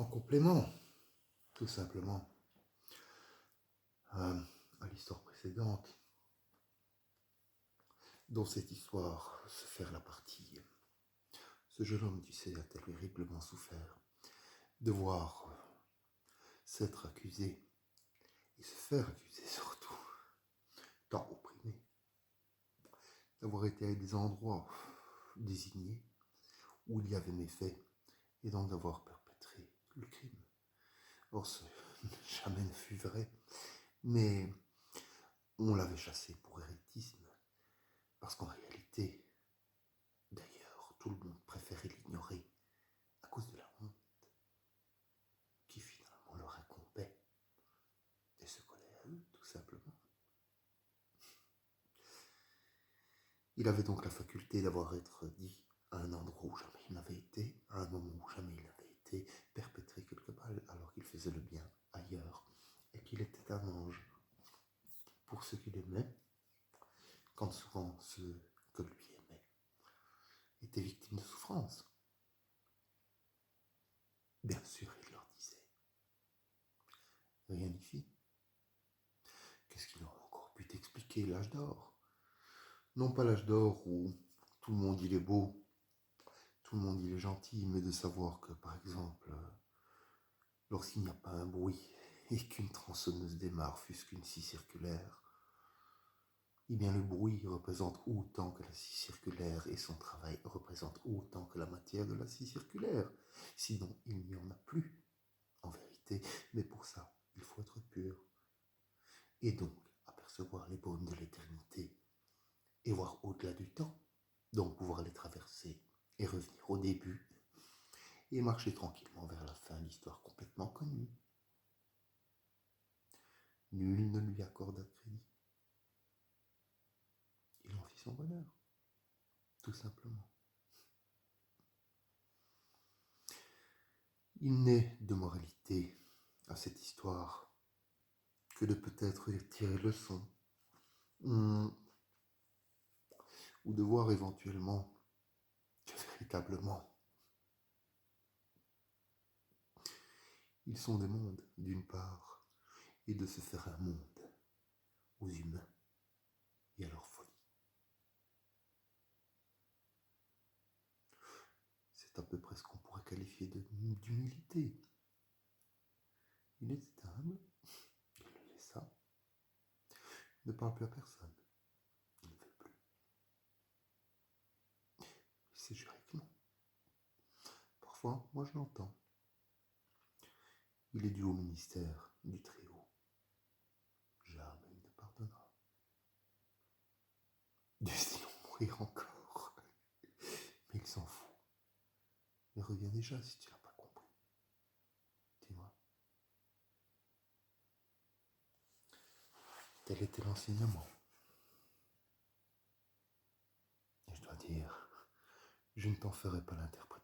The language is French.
En complément, tout simplement, à l'histoire précédente, dont cette histoire se fait la partie. Ce jeune homme, tu sais, a terriblement souffert de voir s'être accusé, et se faire accuser surtout, tant opprimé, d'avoir été à des endroits désignés où il y avait méfait, et donc d'avoir perpétré le crime. Or, ce jamais ne fut vrai, mais on l'avait chassé pour hérétisme, parce qu'en réalité, d'ailleurs, tout le monde préférait l'ignorer à cause de la honte qui finalement leur incombait et se collait à eux, tout simplement. Il avait donc la faculté d'avoir été dit à un endroit où jamais il n'avait été, à un moment où jamais il n'avait été, perpétré quelque part alors qu'il faisait le bien ailleurs et qu'il était un ange pour ceux qu'il aimait, quand souvent ceux que lui aimait étaient victimes de souffrance. Bien sûr, il leur disait. Rien n'y fit. Qu'est-ce qu'il aurait encore pu t'expliquer l'âge d'or? Non pas l'âge d'or où tout le monde il est beau, tout le monde il est gentil, mais de savoir que, par exemple, lorsqu'il n'y a pas un bruit et qu'une tronçonneuse démarre, fût-ce qu'une scie circulaire, eh bien le bruit représente autant que la scie circulaire et son travail représente autant que la matière de la scie circulaire. Sinon, il n'y en a plus, en vérité. Mais pour ça, il faut être pur. Et donc, apercevoir les baumes de l'éternité et voir au-delà du temps. Donc pouvoir les traverser et revenir au début et marcher tranquillement vers la fin, l'histoire complètement connue. Nul ne lui accorda crédit. Il en fit son bonheur, tout simplement. Il n'est de moralité à cette histoire que de peut-être tirer leçon, ou de voir éventuellement que véritablement ils sont des mondes, d'une part, et de se faire un monde aux humains et à leur folie. C'est à peu près ce qu'on pourrait qualifier d'humilité. Il était humble, il le laissa, il ne parle plus à personne, il ne veut plus. Il s'est juré que non. Parfois, moi je l'entends. Il est dû au ministère du Très-Haut. Jamais il ne pardonnera. Dût-il mourir encore? Mais il s'en fout. Mais reviens déjà si tu n'as pas compris. Dis-moi. Tel était l'enseignement. Et je dois dire, je ne t'en ferai pas l'interprétation.